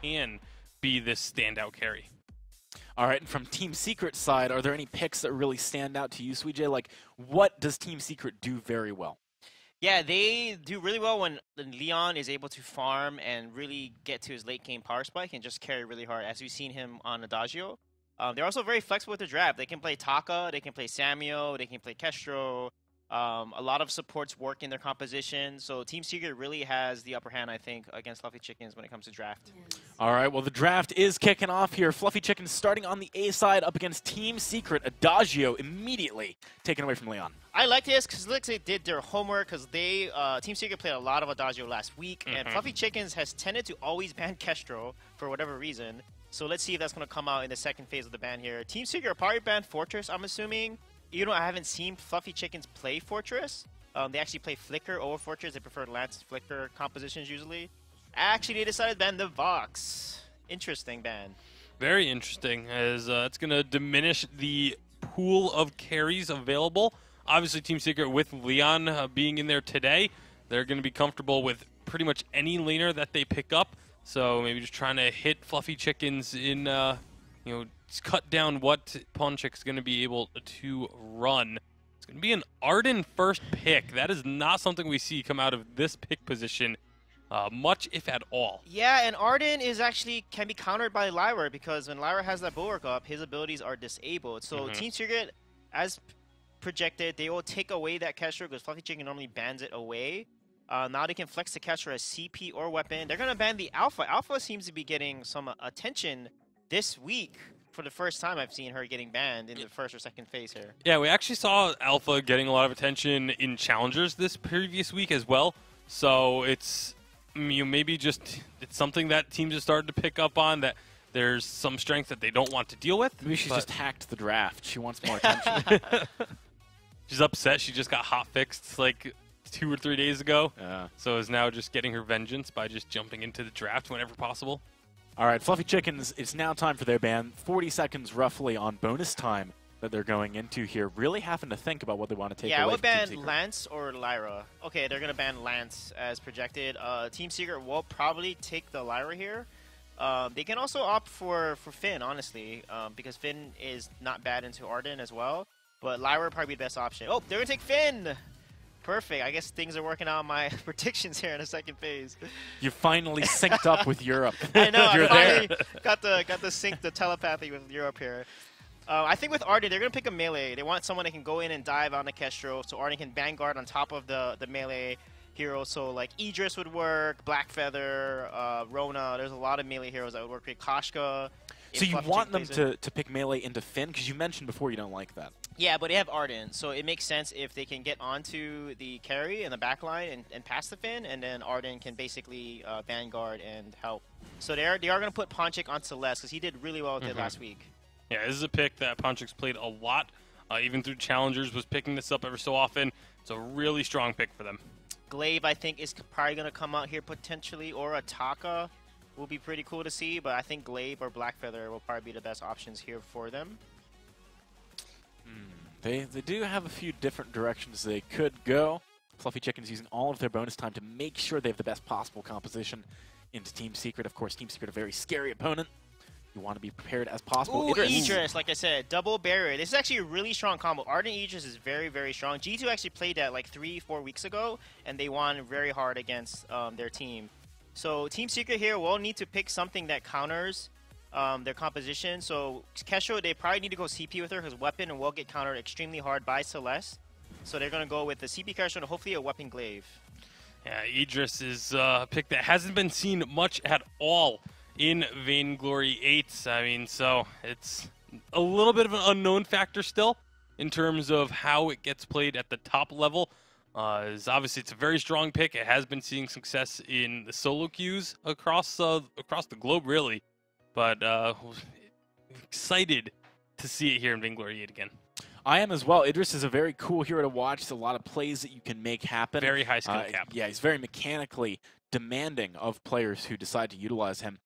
can be this standout carry. All right, and from Team Secret side, are there any picks that really stand out to you, Suijay? Like, what does Team Secret do very well? Yeah, they do really well when Leon is able to farm and really get to his late game power spike and just carry really hard, as we've seen him on Adagio. They're also very flexible with the draft. They can play Taka, they can play Samuel, they can play Kestro. A lot of supports work in their composition, so Team Secret really has the upper hand, I think, against Fluffy Chickens when it comes to draft. All right, well, the draft is kicking off here. Fluffy Chickens starting on the A side up against Team Secret. Adagio immediately taken away from Leon. I like this because they did their homework because they Team Secret played a lot of Adagio last week, and Fluffy Chickens has tended to always ban Kestro for whatever reason. So let's see if that's going to come out in the second phase of the ban here. Team Secret probably banned Fortress, I'm assuming. You know, I haven't seen Fluffy Chickens play Fortress. They actually play Flicker over Fortress. They prefer Lance Flicker compositions usually. Actually, they decided to ban the Vox. Interesting ban. Very interesting, as it's going to diminish the pool of carries available. Obviously, Team Secret with Leon being in there today, they're going to be comfortable with pretty much any laner that they pick up. So maybe just trying to hit Fluffy Chickens in, cut down what Ponchik's going to be able to run. It's going to be an Arden first pick. That is not something we see come out of this pick position much, if at all. Yeah, and Arden is actually can be countered by Lyra because when Lyra has that bulwark up, his abilities are disabled. So Team Secret, as projected, they will take away that Kestro because Fluffy Chicken normally bans it away. Now they can flex the Kestro as CP or weapon. They're going to ban the Alpha. Alpha seems to be getting some attention this week. For the first time, I've seen her getting banned in the first or second phase here. Yeah, we actually saw Alpha getting a lot of attention in Challengers this previous week as well. So it's maybe just it's something that teams have started to pick up on, that there's some strength that they don't want to deal with. Maybe she's just hacked the draft. She wants more attention. She's upset. She just got hotfixed like 2 or 3 days ago. Yeah. So is now just getting her vengeance by just jumping into the draft whenever possible. All right, Fluffy Chickens, it's now time for their ban. 40 seconds roughly on bonus time that they're going into here. Really having to think about what they want to take away. Yeah, I would from Team ban Secret. Lance or Lyra. Okay, they're going to ban Lance as projected. Team Secret will probably take the Lyra here. They can also opt for Finn, honestly, because Finn is not bad into Arden as well. But Lyra would probably be the best option. Oh, they're going to take Finn! Perfect. I guess things are working out on my predictions here in the second phase. You finally synced up with Europe. I know. You're I finally there. got the sync, the telepathy with Europe here. I think with Arden, they're going to pick a melee. They want someone that can go in and dive on the Kestro, so Arden can Vanguard on top of the melee hero. So like Idris would work, Blackfeather, Rona. There's a lot of melee heroes that would work great. Koshka. So you want them to pick melee into Finn? Because you mentioned before you don't like that. Yeah, but they have Arden, so it makes sense if they can get onto the carry in the back line and pass the Finn, and then Arden can basically Vanguard and help. So they are going to put Ponchik on Celeste because he did really well with it last week. Yeah, this is a pick that Ponchik's played a lot, even through Challengers, was picking this up ever so often. It's a really strong pick for them. Glaive, I think, is probably going to come out here potentially, or a Taka will be pretty cool to see, but I think Glaive or Blackfeather will probably be the best options here for them. They do have a few different directions they could go. Fluffy Chicken's using all of their bonus time to make sure they have the best possible composition into Team Secret. Of course, Team Secret, a very scary opponent. You want to be prepared as possible. Ooh, Idris, like I said, double barrier. This is actually a really strong combo. Arden Idris is very, very strong. G2 actually played that like 3-4 weeks ago, and they won very hard against their team. So Team Secret here will need to pick something that counters their composition. So Kestro, they probably need to go CP with her because weapon will get countered extremely hard by Celeste. So they're going to go with the CP Kestro and hopefully a weapon Glaive. Yeah, Idris is a pick that hasn't been seen much at all in Vainglory8. I mean, so it's a little bit of an unknown factor still in terms of how it gets played at the top level. Obviously, it's a very strong pick. It has been seeing success in the solo queues across the globe, really. But excited to see it here in Vainglory8 again. I am as well. Idris is a very cool hero to watch. There's a lot of plays that you can make happen. Very high skill cap. Yeah, he's very mechanically demanding of players who decide to utilize him.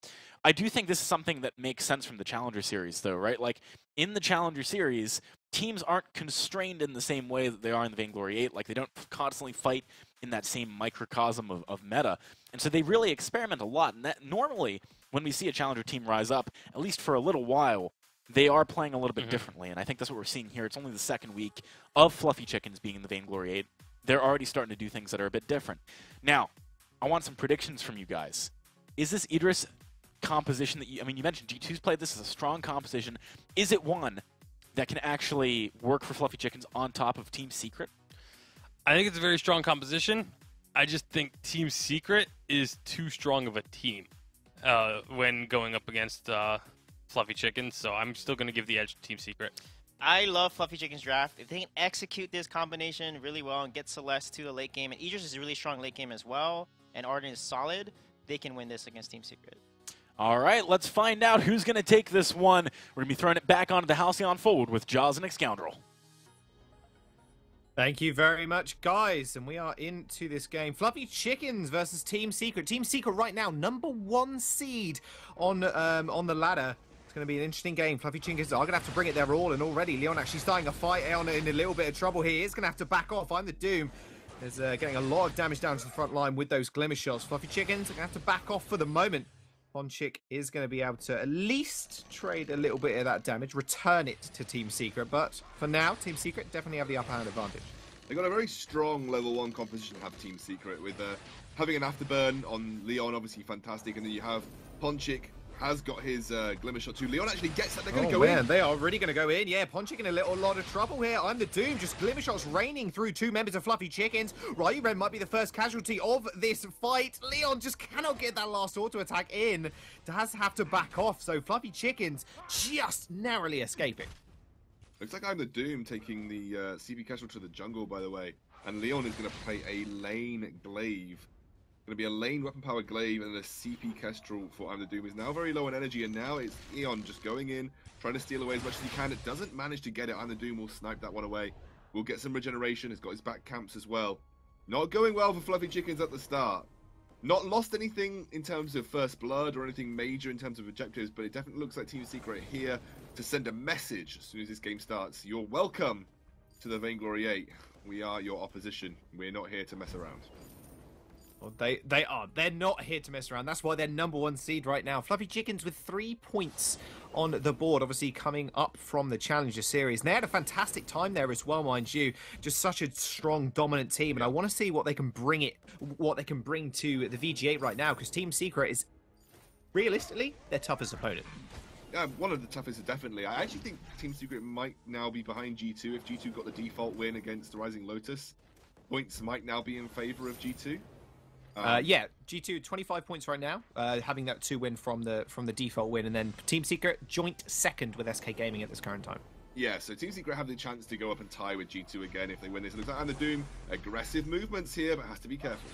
I do think this is something that makes sense from the Challenger Series, though, right? Like, in the Challenger Series, teams aren't constrained in the same way that they are in the Vainglory8. Like, they don't constantly fight in that same microcosm of meta. And so they really experiment a lot. And that normally, when we see a challenger team rise up, at least for a little while, they are playing a little bit differently. And I think that's what we're seeing here. It's only the second week of Fluffy Chickens being in the Vainglory8. They're already starting to do things that are a bit different. Now, I want some predictions from you guys. Is this Idris composition that you mentioned G2's played this as a strong composition. Is it one that can actually work for Fluffy Chickens on top of Team Secret? I think it's a very strong composition. I just think Team Secret is too strong of a team when going up against Fluffy Chickens, so I'm still going to give the edge to Team Secret. I love Fluffy Chicken's draft. If they can execute this combination really well and get Celeste to the late game, and Idris is a really strong late game as well, and Arden is solid, they can win this against Team Secret. All right, let's find out who's going to take this one. We're going to be throwing it back onto the Halcyon Forward with Jaws and Excoundrel. Thank you very much, guys. And we are into this game. Fluffy Chickens versus Team Secret. Team Secret right now, #1 seed on the ladder. It's going to be an interesting game. Fluffy Chickens are going to have to bring it their all. And already, Leon actually starting a fight. Aeon in a little bit of trouble here. He's going to have to back off. I'm the Doom. Is getting a lot of damage down to the front line with those Glimmer shots. Fluffy Chickens are going to have to back off for the moment. Ponchik is going to be able to at least trade a little bit of that damage, return it to Team Secret. But for now, Team Secret definitely have the upper hand advantage. They've got a very strong level 1 composition to have Team Secret, with having an afterburn on Leon, obviously fantastic, and then you have Ponchik has got his Glimmer shot too. Leon actually gets that. They're going to go in. They are really going to go in. Yeah, Ponchik in a lot of trouble here. I'm the Doom. Just Glimmer shots raining through 2 members of Fluffy Chickens. Ryu Red might be the first casualty of this fight. Leon just cannot get that last auto attack in. Does have to back off. So Fluffy Chickens just narrowly escaping. Looks like I'm the Doom taking the CP Kestrel to the jungle, by the way. And Leon is going to play a lane glaive. Going to be a lane weapon power glaive, and the CP Kestrel for I'm the Doom is now very low on energy, and now it's Leon just going in, trying to steal away as much as he can. It doesn't manage to get it. I'm the Doom will snipe that one away. We'll get some regeneration. He's got his back camps as well. Not going well for Fluffy Chickens at the start. Not lost anything in terms of first blood or anything major in terms of objectives, but it definitely looks like Team Secret are here to send a message as soon as this game starts. You're welcome to the Vainglory8. We are your opposition. We're not here to mess around. Well, they are. They're not here to mess around. That's why they're #1 seed right now. Fluffy Chickens with 3 points on the board, obviously coming up from the Challenger Series. And they had a fantastic time there as well, mind you. Just such a strong, dominant team. And I want to see what they can bring to the VG8 right now, because Team Secret is, realistically, their toughest opponent. Yeah, one of the toughest, definitely. I actually think Team Secret might now be behind G2. If G2 got the default win against the Rising Lotus, points might now be in favor of G2. Yeah, G2 25 points right now, having that 2 win from the default win, and then Team Secret joint second with SK Gaming at this current time. Yeah, so Team Secret have the chance to go up and tie with G2 again if they win this. It looks like, and the Doom, aggressive movements here, but has to be careful.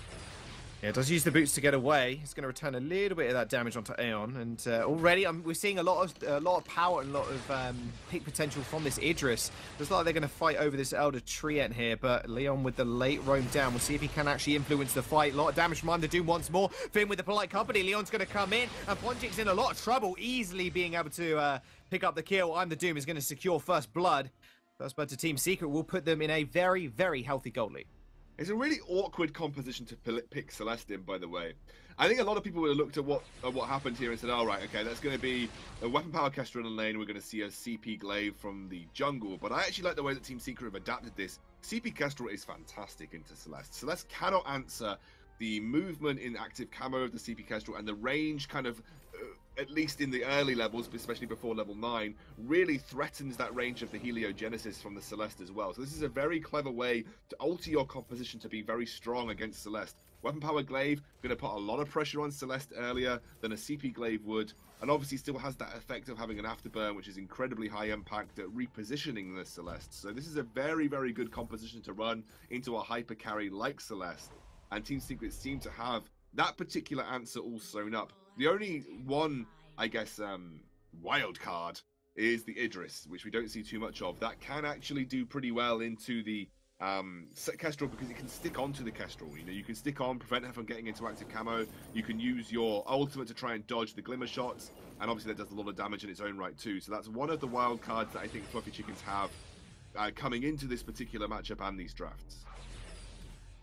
Yeah, does use the boots to get away. He's going to return a little bit of that damage onto Aeon, and already we're seeing a lot of power and a lot of peak potential from this Idris. Looks like they're going to fight over this Elder Trient here, but Leon with the late roam down. We'll see if he can actually influence the fight. A lot of damage from I'm the Doom once more. Finn with the polite company. Leon's going to come in, and Ponchik's in a lot of trouble, easily being able to pick up the kill. I'm the Doom is going to secure first blood. First blood to Team Secret will put them in a very, very healthy gold lead. It's a really awkward composition to pick Celeste in, by the way. I think a lot of people would have looked at what happened here and said, all right, okay, that's going to be a weapon power Kestrel in the lane. We're going to see a CP glaive from the jungle. But I actually like the way that Team Secret have adapted this. CP Kestrel is fantastic into Celeste. Celeste cannot answer the movement in active camo of the CP Kestrel, and the range kind of, at least in the early levels, especially before level 9, really threatens that range of the Heliogenesis from the Celeste as well. So this is a very clever way to alter your composition to be very strong against Celeste. Weapon Power Glaive, going to put a lot of pressure on Celeste earlier than a CP Glaive would, and obviously still has that effect of having an Afterburn, which is incredibly high impact at repositioning the Celeste. So this is a very, very good composition to run into a hyper carry like Celeste, and Team Secret seem to have that particular answer all sewn up. The only one, I guess, wild card is the Idris, which we don't see too much of. That can actually do pretty well into the Kestrel, because it can stick onto the Kestrel. You know, you can stick on, prevent her from getting into active camo. You can use your ultimate to try and dodge the Glimmer shots, and obviously that does a lot of damage in its own right too. So that's one of the wild cards that I think Fluffy Chickens have coming into this particular matchup and these drafts.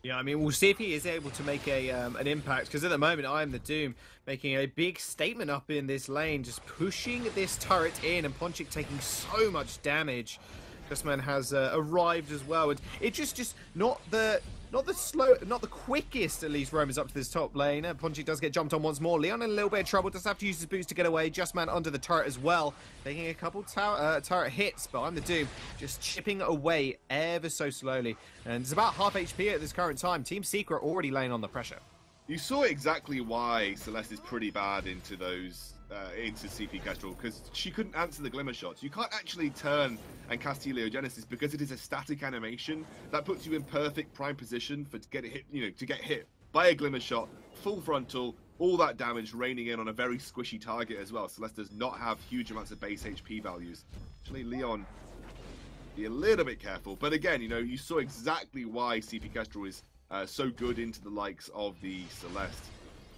Yeah, I mean, we'll see if he is able to make an impact, because at the moment, I am the Doom, making a big statement up in this lane, just pushing this turret in, and Ponchik taking so much damage. Justman has arrived as well, and it just not the quickest, at least, roamers up to this top lane. Ponchik does get jumped on once more. Leon in a little bit of trouble, does have to use his boots to get away. Justman under the turret as well, taking a couple turret hits, but I'm the Doom, just chipping away ever so slowly. And it's about half HP at this current time. Team Secret already laying on the pressure. You saw exactly why Celeste is pretty bad into those into CP Kestrel, because she couldn't answer the glimmer shots. You can't actually turn and cast Heliogenesis because it is a static animation that puts you in perfect prime position for to get hit by a glimmer shot, full frontal, all that damage raining in on a very squishy target as well. Celeste does not have huge amounts of base HP values. Actually, Leon, be a little bit careful. But again, you saw exactly why CP Kestrel is so good into the likes of the Celeste.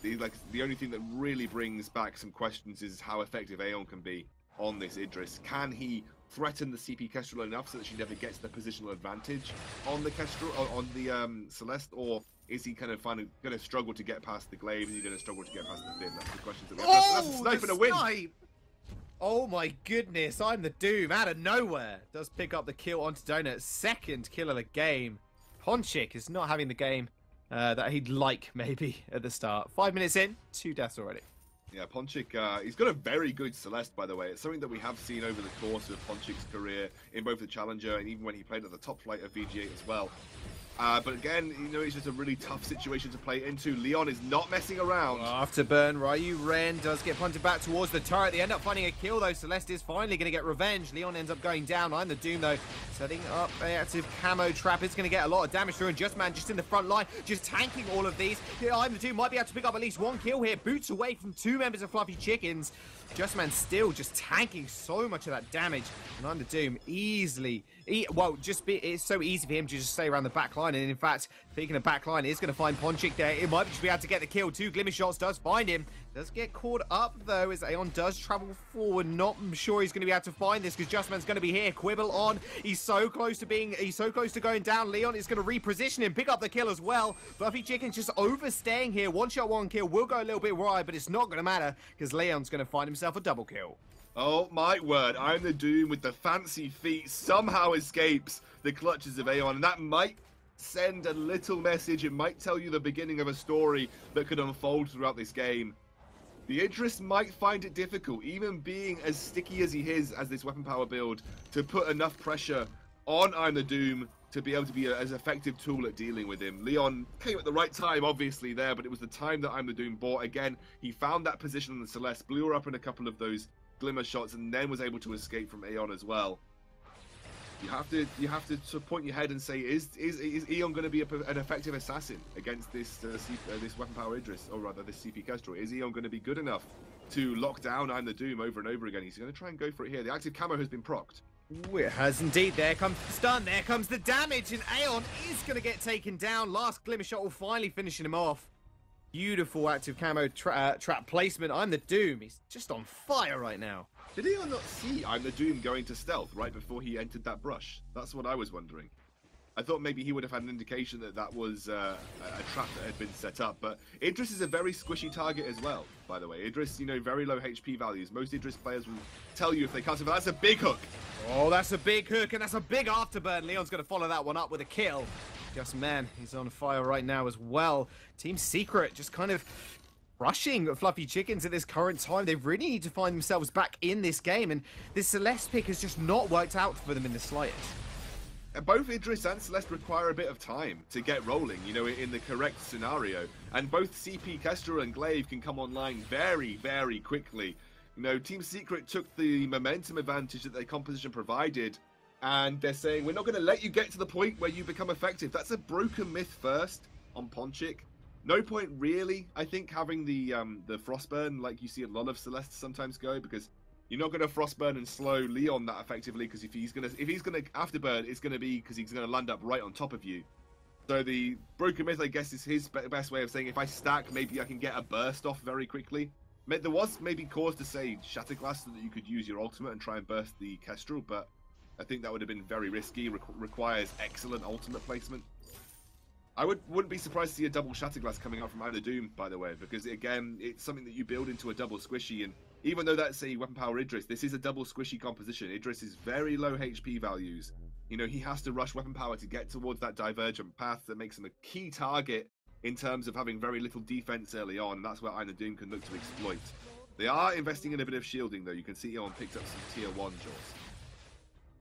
The only thing that really brings back some questions is how effective Aeon can be on this Idris. Can he threaten the CP Kestrel enough so that she never gets the positional advantage on the Kestrel, on the Celeste, or is he kind of going to struggle to get past the glaive, and he's going to struggle to get past the Finn? That's the questions that we have. That's a snipe and a win. Oh my goodness, I'm the Doom out of nowhere. Does pick up the kill onto Donut. Second kill of the game. Ponchik is not having the game that he'd like, maybe, at the start. 5 minutes in, 2 deaths already. Yeah, Ponchik, he's got a very good Celeste, by the way. It's something that we have seen over the course of Ponchik's career in both the Challenger and even when he played at the top flight of VG8 as well. But again, it's just a really tough situation to play into. Leon is not messing around. Afterburn, Ryu Ren does get punted back towards the turret. They end up finding a kill, though. Celeste is finally going to get revenge. Leon ends up going down. I'm the Doom, though, setting up a active camo trap. It's going to get a lot of damage through, and Justman just in the front line, just tanking all of these. Yeah, I'm the Doom might be able to pick up at least 1 kill here. Boots away from 2 members of Fluffy Chickens. Justman still just tanking so much of that damage, and I'm the Doom easily. It's so easy for him to just stay around the back line. And in fact, speaking of back line, he's going to find Ponchik there. It might just be able to get the kill. 2 glimmer shots does find him. Does get caught up though as Aeon does travel forward. Not sure he's going to be able to find this because Justman's going to be here. Quibble on. He's so close to going down. Leon is going to reposition him, pick up the kill as well. Fluffy Chicken's just overstaying here. 1 shot, 1 kill. Will go a little bit wide, but it's not going to matter because Leon's going to find himself a double kill. Oh my word, I'm the Doom with the fancy feet somehow escapes the clutches of Aeon, and that might send a little message. It might tell you the beginning of a story that could unfold throughout this game. The Idris might find it difficult, even being as sticky as he is as this weapon power build, to put enough pressure on I'm the Doom to be able to be as effective tool at dealing with him. Leon came at the right time, obviously, there, but it was the time that I'm the Doom bought. Again, he found that position on the Celeste, blew her up in a couple of those glimmer shots, and then was able to escape from Aeon as well. You have to sort of point your head and say, is Aeon going to be an effective assassin against this this weapon power Idris, or rather this CP Kestrel? Is Aeon going to be good enough to lock down I'm the Doom over and over again? He's going to try and go for it here. The active camo has been procced. Ooh, it has indeed. There comes the stun. There comes the damage, and Aeon is going to get taken down. Last glimmer shot will finally finish him off. Beautiful active camo trap placement. I'm the Doom. He's just on fire right now. Did Aeon not see I'm the Doom going to stealth right before he entered that brush? That's what I was wondering. I thought maybe he would have had an indication that that was a trap that had been set up. But Idris is a very squishy target as well, by the way. Idris, very low HP values. Most Idris players will tell you if they can't see, but that's a big hook. Oh, that's a big hook, and that's a big afterburn. Leon's going to follow that one up with a kill. Justman, he's on fire right now as well. Team Secret just kind of rushing Fluffy Chickens at this current time. They really need to find themselves back in this game, and this Celeste pick has just not worked out for them in the slightest. Both Idris and Celeste require a bit of time to get rolling, in the correct scenario. And both CP, Kestrel, and Glaive can come online very, very quickly. Team Secret took the momentum advantage that their composition provided, and they're saying, we're not going to let you get to the point where you become effective. That's a broken myth first on Ponchik. No point really, I think, having the Frostburn like you see a lot of Celeste sometimes go, because you're not going to Frostburn and slow Leon that effectively, because if he's gonna afterburn, it's going to be because he's going to land up right on top of you. So the broken myth, I guess, is his best way of saying, if I stack, maybe I can get a burst off very quickly. There was maybe cause to say Shatterglass so that you could use your ultimate and try and burst the Kestrel, but I think that would have been very risky. Requires excellent ultimate placement. I wouldn't be surprised to see a double Shatterglass coming out from Out of Doom, by the way, because again, it's something that you build into a double squishy, and even though that's a weapon power Idris, this is a double squishy composition. Idris is very low HP values. You know, he has to rush weapon power to get towards that divergent path that makes him a key target in terms of having very little defense early on, and that's where Iron Doom can look to exploit. They are investing in a bit of shielding, though. You can see Eon picked up some tier 1 Jaws.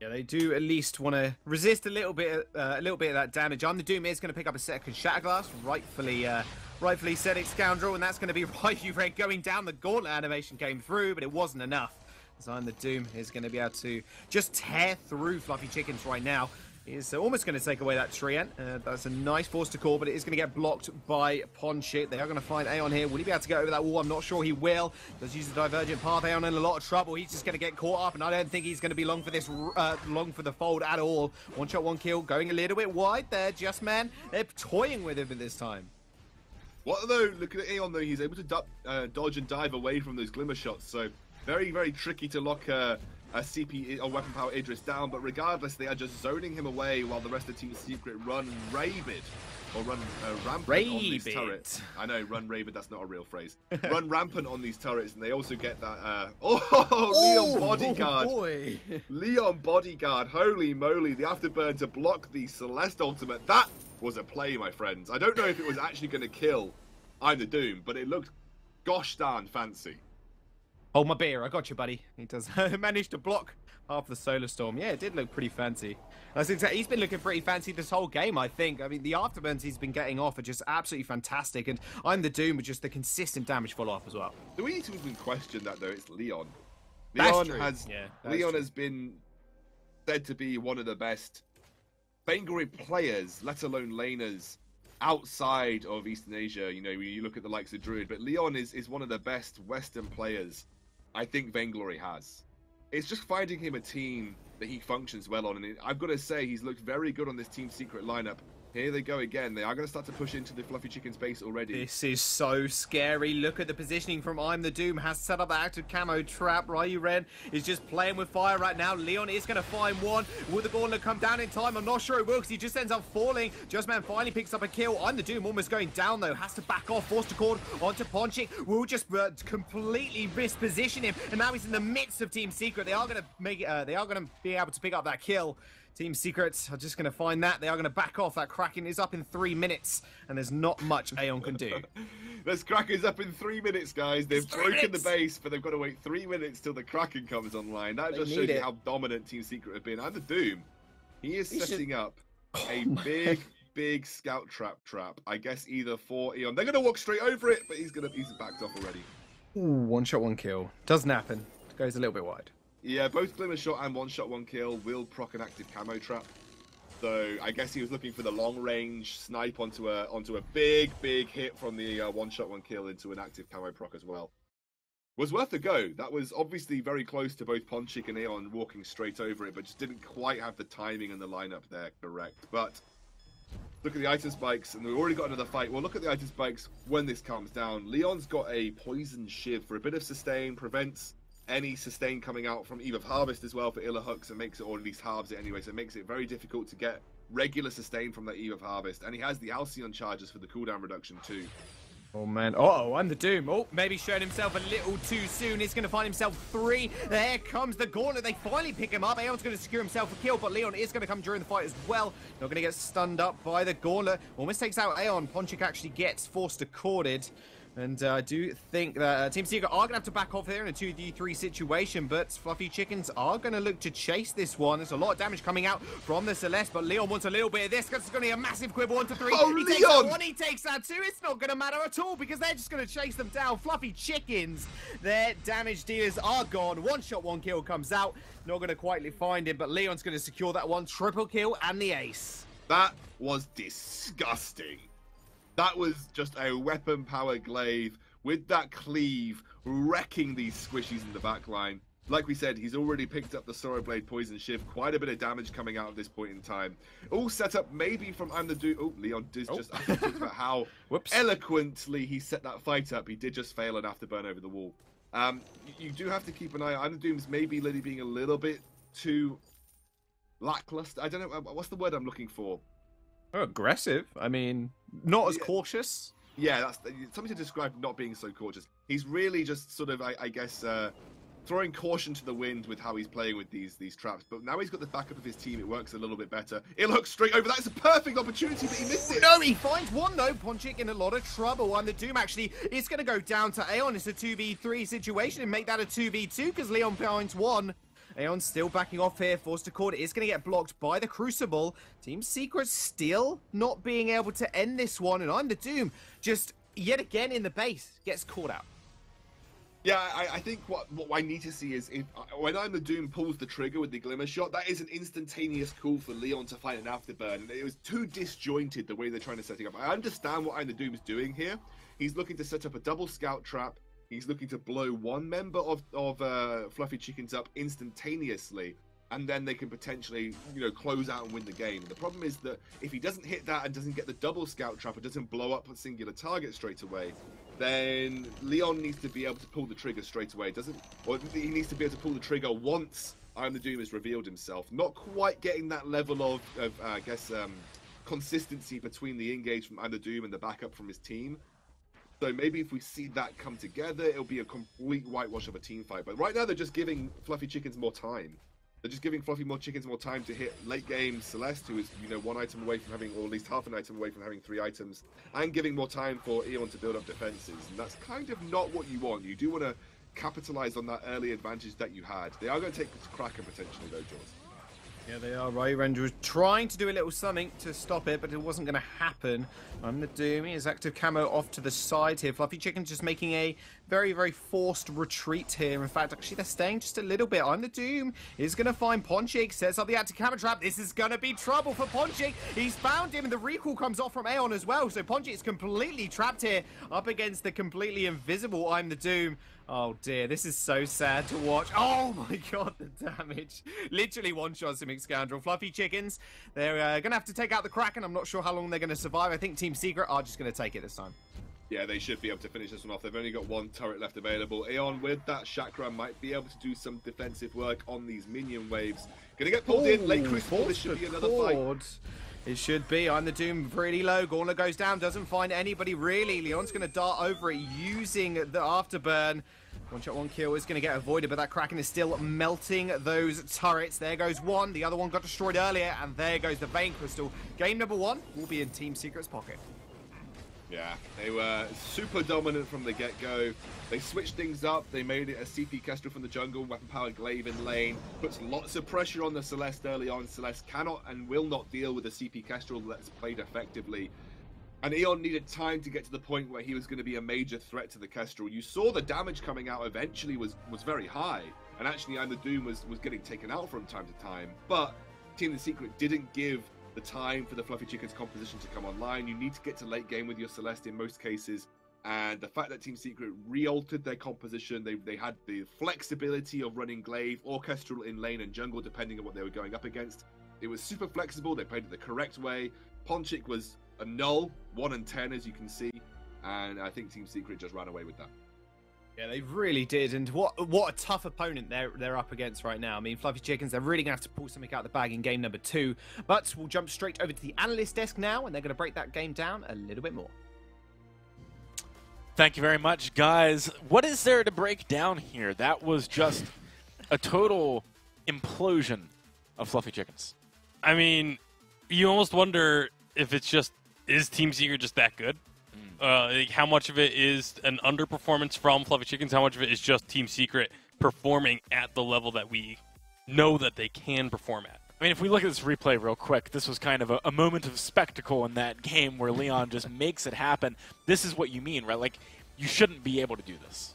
Yeah, they do at least want to resist a little bit of that damage. On the Doom is going to pick up a second Shatterglass, rightfully said it, Scoundrel, and that's going to be right going down. The Gauntlet animation came through, but it wasn't enough. Zion the Doom is going to be able to just tear through Fluffy Chickens right now. He's almost going to take away that Treant. That's a nice force to call, but it is going to get blocked by Ponchik. They are going to find Aeon here. Will he be able to get over that wall? I'm not sure he will. Does use the divergent path. Aeon in a lot of trouble. He's just going to get caught up, and I don't think he's going to be long for this, long for the fold at all. One shot, one kill, going a little bit wide there. Just man, they're toying with him at this time. What though? Look at Aeon though. He's able to dodge and dive away from those glimmer shots. So very, very tricky to lock a CP or weapon power Idris down, but regardless, they are just zoning him away while the rest of Team Secret run rabid, or run rampant on these turrets. I know, run rabid, that's not a real phrase. Run rampant on these turrets, and they also get that, Leon Bodyguard. Oh boy. Leon Bodyguard, holy moly, the afterburn to block the Celeste ultimate. That was a play, my friends. I don't know if it was actually going to kill I'm the Doom, but it looked gosh darn fancy. Hold my beer, I got you, buddy. He does manage to block half the Solar Storm. Yeah, it did look pretty fancy. I think he's been looking pretty fancy this whole game, I think. I mean, the afterburns he's been getting off are just absolutely fantastic, and I'm the Doom with just the consistent damage follow-up as well. Do we need to even question that, though? It's Leon. Leon has been said to be one of the best Vainglory players, let alone laners, outside of Eastern Asia. You know, you look at the likes of Druid, but Leon is one of the best Western players I think Vainglory has. It's just finding him a team that he functions well on, and I've got to say he's looked very good on this Team Secret lineup. Here they go again. They are going to start to push into the Fluffy Chicken's base already. This is so scary. Look at the positioning from I'm the Doom. Has set up that active camo trap. Ryu Ren is just playing with fire right now. Leon is going to find one. Will the Gauntlet come down in time? I'm not sure it will, because he just ends up falling. Just Man finally picks up a kill. I'm the Doom almost going down, though. Has to back off. Forced to cord onto Ponchik. Will just completely misposition him. And now he's in the midst of Team Secret. They are going to make it. They are going to be able to pick up that kill. Team Secrets are just going to find that. They are going to back off. That Kraken is up in 3 minutes, and there's not much Aeon can do. This Kraken's up in 3 minutes, guys. They've broken the base, but they've got to wait 3 minutes till the Kraken comes online. That just shows you how dominant Team Secret have been. And the Doom, he is setting up a big scout trap. I guess either for Eon. They're going to walk straight over it, but he's backed off already. Ooh, one shot, one kill. Doesn't happen. Goes a little bit wide. Yeah, both Glimmer Shot and One Shot, One Kill will proc an active camo trap. So I guess he was looking for the long range snipe onto a big hit from the One Shot, One Kill into an active camo proc as well. Was worth a go. That was obviously very close to both Ponchik and Eon walking straight over it, but just didn't quite have the timing and the lineup there correct. But look at the item spikes, and we've already got another fight. Well, look at the item spikes when this calms down. Leon's got a poison shiv for a bit of sustain, prevents any sustain coming out from Eve of Harvest as well for Illa hooks, and makes it, or at least halves it anyway, so it makes it very difficult to get regular sustain from that Eve of Harvest. And he has the Alcyon charges for the cooldown reduction too. Oh man, uh-oh, I'm the Doom. Oh, maybe showed himself a little too soon. He's going to find himself 3. There comes the Gauntlet. They finally pick him up. Aeon's going to secure himself a kill, but Leon is going to come during the fight as well. Not going to get stunned up by the Gauntlet. Almost takes out Aeon. Ponchik actually gets forced to corded. And I do think that Team Secret are going to have to back off here in a 2v3 situation, but Fluffy Chickens are going to look to chase this one. There's a lot of damage coming out from the Celeste, but Leon wants a little bit of this, because it's going to be a massive quibble. 1 to 3. Oh, he Leon! takes that 1, he takes that 2. It's not going to matter at all, because they're just going to chase them down. Fluffy Chickens, their damage dealers are gone. 1 shot, 1 kill comes out. Not going to quietly find him, but Leon's going to secure that one. Triple kill and the ace. That was disgusting. That was just a weapon power glaive with that cleave wrecking these squishies in the back line. Like we said, he's already picked up the Sorrow Blade Poison Shift. Quite a bit of damage coming out at this point in time. All set up maybe from I'm the Doom. Oh, Leon did just talked about how eloquently he set that fight up. He did just fail an afterburn over the wall. You do have to keep an eye. I'm the Doom's maybe Liddy being a little bit too lackluster. I don't know. What's the word I'm looking for? Oh, aggressive. I mean, not as cautious. Yeah, that's something to describe not being so cautious. He's really just sort of, I guess, throwing caution to the wind with how he's playing with these traps. But now he's got the backup of his team, it works a little bit better. It looks straight over. That's a perfect opportunity, but he missed it. No, he finds one though. Ponchik in a lot of trouble. And the Doom actually is going to go down to Aeon. It's a 2v3 situation and make that a 2v2 because Leon finds one. Aeon's still backing off here. Forced to court. It is going to get blocked by the Crucible. Team Secret still not being able to end this one. And I'm the Doom just yet again in the base gets caught out. Yeah, I think what I need to see is when I'm the Doom pulls the trigger with the Glimmer Shot, that is an instantaneous call for Leon to find an afterburn. It was too disjointed the way they're trying to set it up. I understand what I'm the Doom is doing here. He's looking to set up a double scout trap. He's looking to blow one member of Fluffy Chickens up instantaneously, and then they can potentially, close out and win the game. The problem is that if he doesn't hit that and doesn't get the double scout trap, it doesn't blow up a singular target straight away, then Leon needs to be able to pull the trigger straight away. He needs to be able to pull the trigger once I'm the Doom has revealed himself. Not quite getting that level of I guess, consistency between the engage from I'm the Doom and the backup from his team. So maybe if we see that come together, it'll be a complete whitewash of a team fight. But right now, they're just giving Fluffy Chickens more time. They're just giving Fluffy Chickens more time to hit late game Celeste, who is, one item away from having, or at least half an item away from having 3 items, and giving more time for Eon to build up defenses. And that's kind of not what you want. You do want to capitalize on that early advantage that you had. They are going to take Kraken potentially, though, Jaws. Yeah, they are. Right, Ranger was trying to do a little something to stop it, but it wasn't going to happen. I'm the Doom. He has active camo off to the side here. Fluffy Chicken's just making a very, very forced retreat here. In fact, actually, they're staying just a little bit. I'm the Doom. Is going to find Ponchik. Sets up the active camo trap. This is going to be trouble for Ponchik. He's found him, and the recall comes off from Aeon as well. So Ponchik is completely trapped here up against the completely invisible I'm the Doom. Oh dear, this is so sad to watch. Oh my god, the damage. Literally one-shots him, Scoundrel. Fluffy Chickens, they're going to have to take out the Kraken. I'm not sure how long they're going to survive. I think Team Secret are just going to take it this time. Yeah, they should be able to finish this one off. They've only got 1 turret left available. Aeon, with that chakra, might be able to do some defensive work on these minion waves. Going to get pulled in. Late Crucible, this should be another fight. It should be. I'm the Doom really low. Gorla goes down, doesn't find anybody really. Leon's going to dart over it using the afterburn. One shot, one kill is going to get avoided, but that Kraken is still melting those turrets. There goes one. The other one got destroyed earlier, and there goes the Vein Crystal. Game number 1 will be in Team Secret's pocket. Yeah, they were super dominant from the get-go. They switched things up. They made it a CP Kestrel from the jungle, weapon-powered glaive in lane. Puts lots of pressure on the Celeste early on. Celeste cannot and will not deal with the CP Kestrel that's played effectively. And Eon needed time to get to the point where he was going to be a major threat to the Kestrel. You saw the damage coming out eventually was very high. And actually, I'm the Doom was getting taken out from time to time. But Team The Secret didn't give the time for the Fluffy Chicken's composition to come online. You need to get to late game with your Celeste in most cases. And the fact that Team Secret re-altered their composition, they had the flexibility of running glaive or Kestrel in lane and jungle, depending on what they were going up against. It was super flexible. They played it the correct way. Ponchik was a null, 1 and 10 as you can see, and I think Team Secret just ran away with that. Yeah, they really did, and what a tough opponent they're up against right now. I mean, Fluffy Chickens, they're really going to have to pull something out of the bag in game number 2, but we'll jump straight over to the analyst desk now, and they're going to break that game down a little bit more. Thank you very much, guys. What is there to break down here? That was just a total implosion of Fluffy Chickens. I mean, you almost wonder if it's just, is Team Secret just that good? Like how much of it is an underperformance from Fluffy Chickens? How much of it is just Team Secret performing at the level that we know that they can perform at? I mean, if we look at this replay real quick, this was kind of a moment of spectacle in that game where Leon just makes it happen. This is what you mean, right? Like, you shouldn't be able to do this.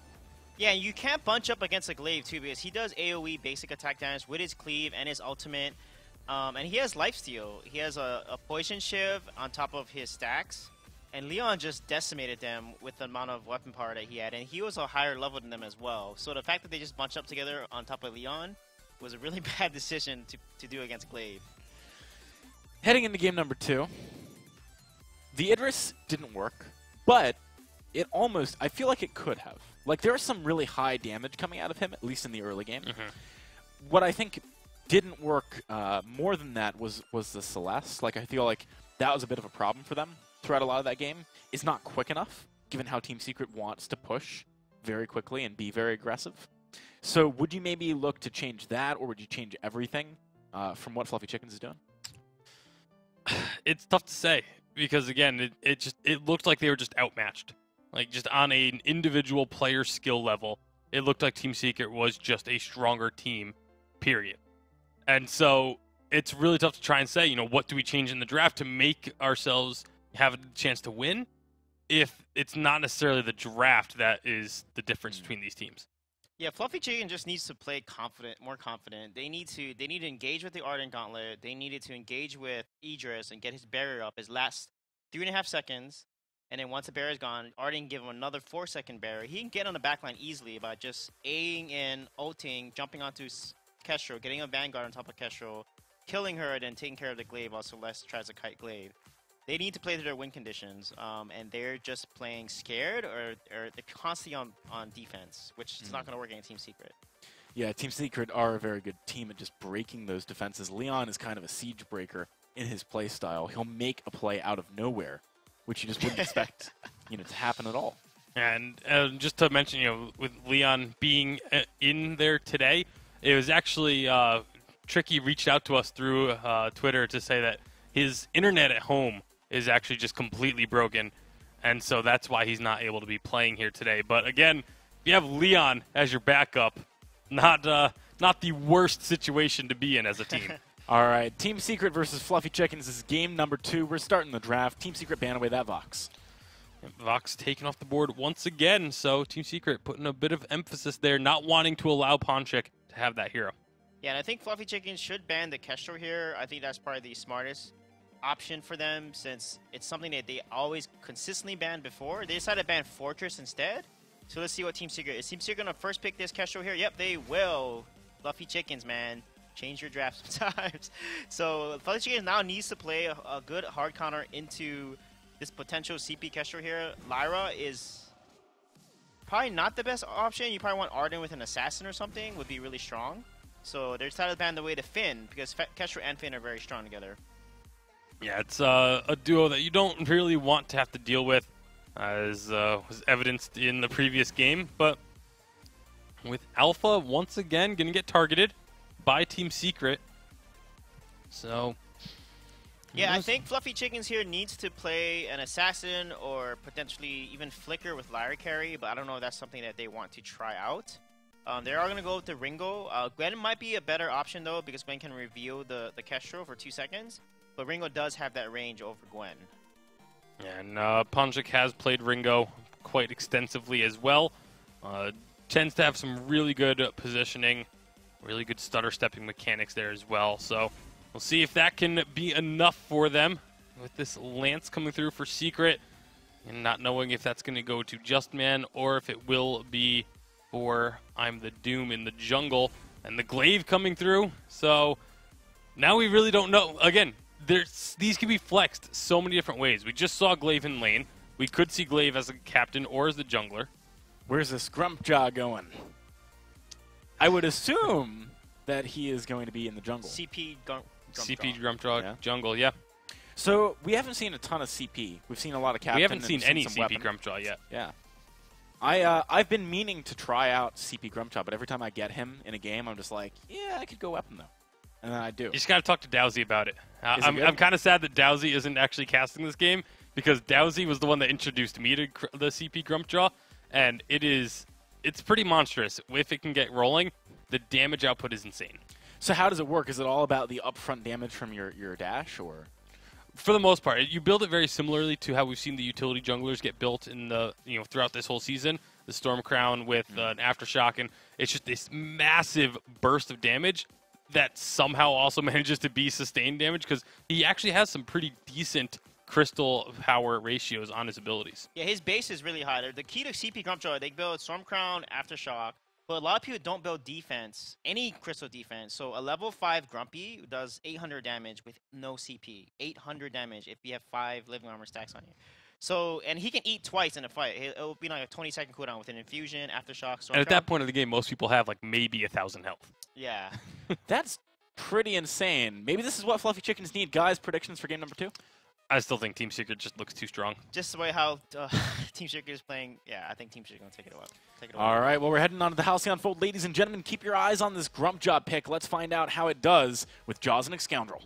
Yeah, you can't bunch up against a glaive, too, because he does AoE basic attack damage with his cleave and his ultimate. And he has lifesteal. He has a poison shiv on top of his stacks. And Leon just decimated them with the amount of weapon power that he had. And he was a higher level than them as well. So the fact that they just bunched up together on top of Leon was a really bad decision to do against Glaive. Heading into game number 2, the Idris didn't work, but it almost, I feel like it could have. Like, there was some really high damage coming out of him, at least in the early game. What I think didn't work more than that was the Celeste. Like, I feel like that was a bit of a problem for them throughout a lot of that game. It's not quick enough, given how Team Secret wants to push very quickly and be very aggressive. So would you maybe look to change that, or would you change everything from what Fluffy Chickens is doing? It's tough to say because, again, it looked like they were just outmatched. Like, just on an individual player skill level, it looked like Team Secret was just a stronger team, period. And so it's really tough to try and say, what do we change in the draft to make ourselves have a chance to win if it's not necessarily the draft that is the difference between these teams. Yeah, Fluffy Chicken just needs to play more confident. They need to engage with the Ardent Gauntlet. They needed to engage with Idris and get his barrier up his last 3.5 seconds. And then once the barrier's gone, Ardent can give him another 4-second barrier. He can get on the backline easily by just Aing in, ulting, jumping onto Kestrel, getting a Vanguard on top of Kestrel, killing her, and then taking care of the Glaive while Celeste tries to kite Glaive. They need to play to their win conditions, and they're just playing scared, or they're constantly on defense, which is not going to work against Team Secret. Yeah, Team Secret are a very good team at just breaking those defenses. Leon is kind of a siege breaker in his play style. He'll make a play out of nowhere, which you just wouldn't expect to happen at all. And just to mention, with Leon being in there today, it was actually Tricky reached out to us through Twitter to say that his internet at home is actually just completely broken, and so that's why he's not able to be playing here today. But again, if you have Leon as your backup, not the worst situation to be in as a team. All right, Team Secret versus Fluffy Chickens. This is game number 2. We're starting the draft. Team Secret ban away that Vox. And Vox taken off the board once again, so Team Secret putting a bit of emphasis there, not wanting to allow Ponchik to have that hero. Yeah, and I think Fluffy Chicken should ban the Kestrel here. I think that's probably the smartest option for them, since it's something that they always consistently banned before. They decided to ban Fortress instead. So let's see what Team Secret is. Team Secret going to first pick this Kestrel here? Yep, they will. Fluffy Chickens, man. Change your draft sometimes. So Fluffy Chickens now needs to play a good hard counter into this potential CP Kestrel here. Lyra is probably not the best option. You probably want Arden with an Assassin or something. Would be really strong. So they decided to ban the way to Finn, because Kestrel and Finn are very strong together. Yeah, it's a duo that you don't really want to have to deal with, as was evidenced in the previous game. But with Alpha, once again, going to get targeted by Team Secret. So, yeah, I think Fluffy Chickens here needs to play an Assassin or potentially even Flicker with Lyra carry, but I don't know if that's something that they want to try out. They are going to go with the Ringo. Gwen might be a better option, though, because Gwen can reveal the Kestrel for 2 seconds. But Ringo does have that range over Gwen. And Ponchik has played Ringo quite extensively as well. Tends to have some really good positioning, really good stutter stepping mechanics there as well. So we'll see if that can be enough for them with this Lance coming through for Secret, and not knowing if that's going to go to Just Man or if it will be for I'm the Doom in the jungle, and the Glaive coming through. So now we really don't know. Again, these can be flexed so many different ways. We just saw Glaive in lane. We could see Glaive as a captain or as the jungler. Where's this Grumpjaw going? I would assume that he is going to be in the jungle. CP Grumpjaw, Yeah. jungle, yeah. So we haven't seen a ton of CP. We've seen a lot of captain. We haven't seen any some CP weapon. Grumpjaw yet. Yeah. I've been meaning to try out CP Grumpjaw, but every time I get him in a game, I'm just like, yeah, I could go weapon, though. And then I do. You just got to talk to Dowsy about it. Is it I'm kind of sad that Dowsy isn't actually casting this game, because Dowsy was the one that introduced me to the CP Grumpjaw, and it's pretty monstrous. If it can get rolling, the damage output is insane. So how does it work? Is it all about the upfront damage from your dash, or? For the most part, you build it very similarly to how we've seen the utility junglers get built in the throughout this whole season. The Storm Crown with an Aftershock, and it's just this massive burst of damage that somehow also manages to be sustained damage, because he actually has some pretty decent crystal power ratios on his abilities. Yeah, his base is really high. The key to CP Grumpjaw, they build Storm Crown, Aftershock, but a lot of people don't build defense, any crystal defense. So a level 5 Grumpy does 800 damage with no CP. 800 damage if you have 5 living armor stacks on you. So, and he can eat twice in a fight. It'll be like a 20-second cooldown with an Infusion, Aftershock, Storm And at Crown. that point of the game, most people have like maybe 1,000 health. Yeah. That's pretty insane. Maybe this is what Fluffy Chickens need. Guys, predictions for game number 2? I still think Team Secret just looks too strong. Just the way how Team Secret is playing, yeah, I think Team Secret going to take it away. All right, well, we're heading on to the Halcyon Fold. Ladies and gentlemen, keep your eyes on this Grump Job pick. Let's find out how it does with Jaws and Scoundrel.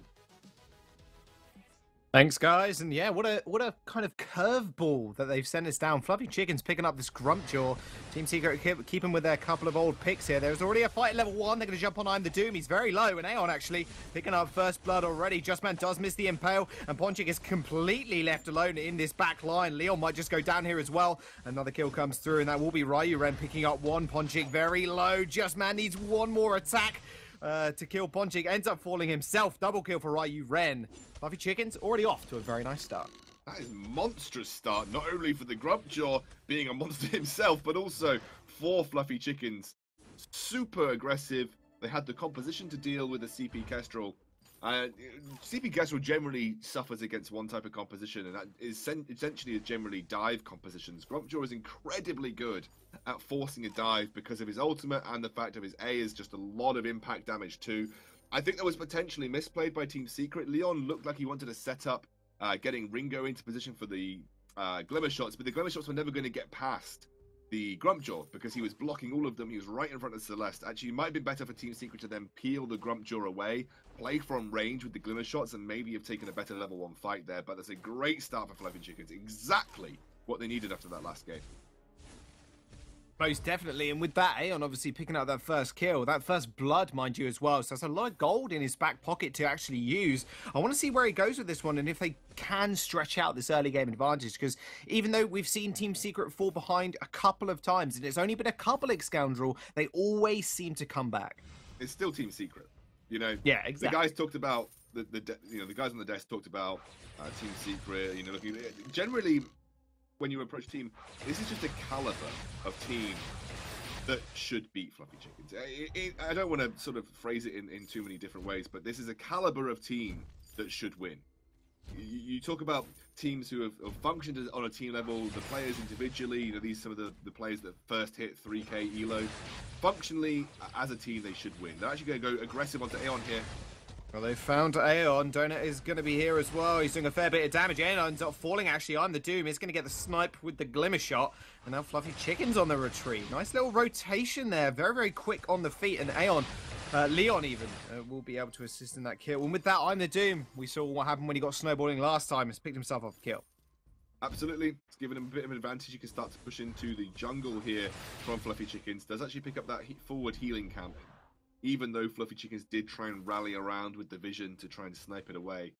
Thanks, guys, and yeah, what a kind of curveball that they've sent us down. Fluffy Chicken's picking up this Grumpjaw. Team Secret keeping with their couple of old picks here. There's already a fight at level 1. They're going to jump on I'm the Doom. He's very low, and Aeon actually picking up first blood already. Justman does miss the Impale, and Ponchik is completely left alone in this back line. Leon might just go down here as well. Another kill comes through, and that will be Ryuren picking up one. Ponchik very low. Justman needs one more attack to kill Ponchik. Ends up falling himself. Double kill for Ryuren. Fluffy Chicken's already off to a very nice start. That is a monstrous start, not only for the Grumpjaw being a monster himself, but also for Fluffy Chickens. Super aggressive. They had the composition to deal with the CP Kestrel. CP Kestrel generally suffers against one type of composition, and that is essentially generally dive compositions. Grumpjaw is incredibly good at forcing a dive because of his ultimate and the fact of his A is just a lot of impact damage too. I think that was potentially misplayed by Team Secret. Leon looked like he wanted to set up getting Ringo into position for the Glimmer shots, but the Glimmer shots were never going to get past the Grumpjaw because he was blocking all of them. He was right in front of Celeste. Actually, it might have been better for Team Secret to then peel the Grumpjaw away, play from range with the Glimmer shots, and maybe have taken a better level 1 fight there. But that's a great start for Fluffy Chickens. Exactly what they needed after that last game. Most definitely, and with that, Aeon obviously picking up that first kill, that first blood, mind you, as well. So that's a lot of gold in his back pocket to actually use. I want to see where he goes with this one and if they can stretch out this early game advantage, because even though we've seen Team Secret fall behind a couple of times, and it's only been a couple of Scoundrel, they always seem to come back. It's still Team Secret, you know. Yeah, exactly. The guys talked about the guys on the desk talked about Team Secret. You know, looking generally. When you approach team, this is just a caliber of team that should beat Fluffy Chickens. I don't want to sort of phrase it in too many different ways, but this is a caliber of team that should win. You talk about teams who have functioned on a team level, the players individually, you know, these some of the players that first hit 3k elo. Functionally, as a team, they should win. They're actually going to go aggressive onto Aeon here. Well, they found Aeon. Donut is going to be here as well. He's doing a fair bit of damage. Aeon's not falling, actually. I'm the Doom. He's going to get the snipe with the Glimmer shot. And now Fluffy Chicken's on the retreat. Nice little rotation there. Very, very quick on the feet. And Aeon, Leon even, will be able to assist in that kill. And with that, I'm the Doom. We saw what happened when he got snowballing last time. He's picked himself up a kill. Absolutely. It's given him a bit of an advantage. You can start to push into the jungle here from Fluffy Chickens. Does actually pick up that forward healing camp, even though Fluffy Chickens did try and rally around with the vision to try and snipe it away.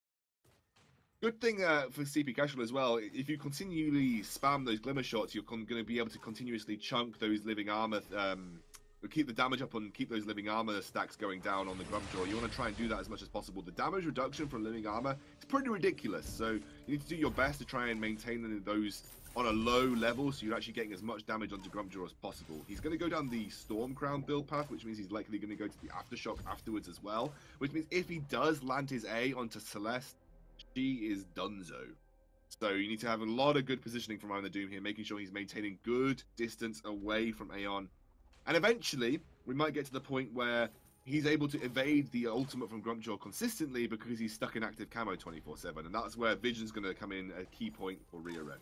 Good thing for CP Casual as well, if you continually spam those Glimmer shots, you're going to be able to continuously chunk those living armor, keep the damage up and keep those living armor stacks going down on the Grumpjaw. You want to try and do that as much as possible. The damage reduction from living armor is pretty ridiculous, so you need to do your best to try and maintain those on a low level, so you're actually getting as much damage onto Grumpjaw as possible. He's going to go down the Storm Crown build path, which means he's likely going to go to the Aftershock afterwards as well, which means if he does land his A onto Celeste, she is donezo. So you need to have a lot of good positioning from Iron the Doom here, making sure he's maintaining good distance away from Aeon. And eventually, we might get to the point where he's able to evade the ultimate from Grumpjaw consistently because he's stuck in active camo 24/7, and that's where Vision's going to come in a key point for Ryuren.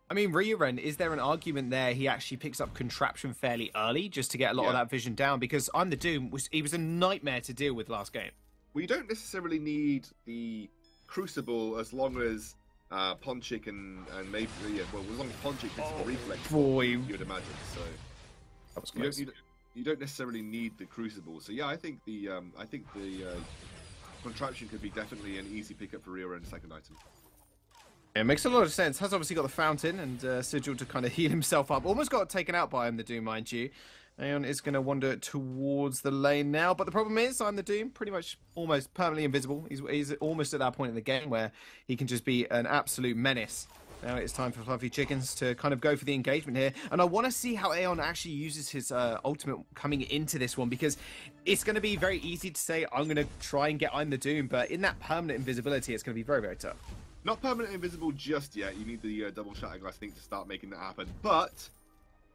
I mean, Ryuren, is there an argument there he actually picks up Contraption fairly early just to get a lot of that vision down? Because I'm the Doom, he was a nightmare to deal with last game. We don't necessarily need the Crucible as long as Ponchik and maybe, well, as long as Ponchik gets reflex, you would imagine. So that was close. You don't necessarily need the Crucible. So yeah, I think the Contraption could be definitely an easy pickup for Ryuren's second item. It makes a lot of sense. Has obviously got the fountain and Sigil to kind of heal himself up. Almost got taken out by him, the Doom, mind you. Aeon is going to wander towards the lane now. But the problem is, I'm the Doom, pretty much almost permanently invisible. He's almost at that point in the game where he can just be an absolute menace. Now it's time for Fluffy Chickens to kind of go for the engagement here. And I want to see how Aeon actually uses his ultimate coming into this one, because it's going to be very easy to say, I'm going to try and get I'm the Doom. But in that permanent invisibility, it's going to be very, very tough. Not permanent invisible just yet. You need the double Shatterglass thing to start making that happen. But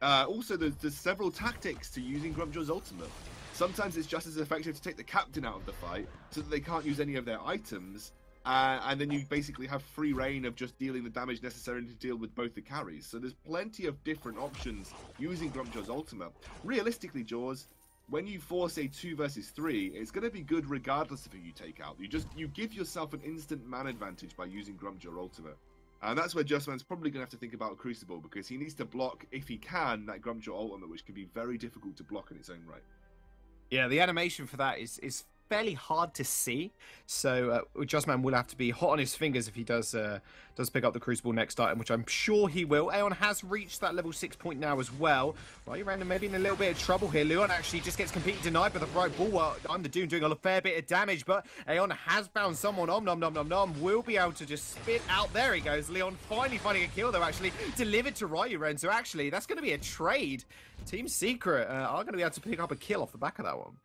also, there's several tactics to using Grumpjaw's ultimate. Sometimes it's just as effective to take the captain out of the fight so that they can't use any of their items. And then you basically have free reign of just dealing the damage necessary to deal with both the carries. So there's plenty of different options using Grumpjaw's ultimate. Realistically, Jaws, when you force a 2 versus 3, it's going to be good regardless of who you take out. You give yourself an instant man advantage by using Grumpjaw ultimate. And that's where Justman's probably going to have to think about Crucible, because he needs to block, if he can, that Grumpjaw ultimate, which can be very difficult to block in its own right. Yeah, the animation for that is fairly hard to see, so Justman will have to be hot on his fingers if he does pick up the Crucible next item, which I'm sure he will. Aeon has reached that level 6 point now as well. Right, Random maybe in a little bit of trouble here. Leon actually just gets completely denied by the right ball. I'm the Doom doing a fair bit of damage, but Aeon has found someone. Will be able to just spit out. There he goes. Leon finally finding a kill, though, actually delivered to Ryuren. So actually, that's going to be a trade. Team Secret are going to be able to pick up a kill off the back of that one.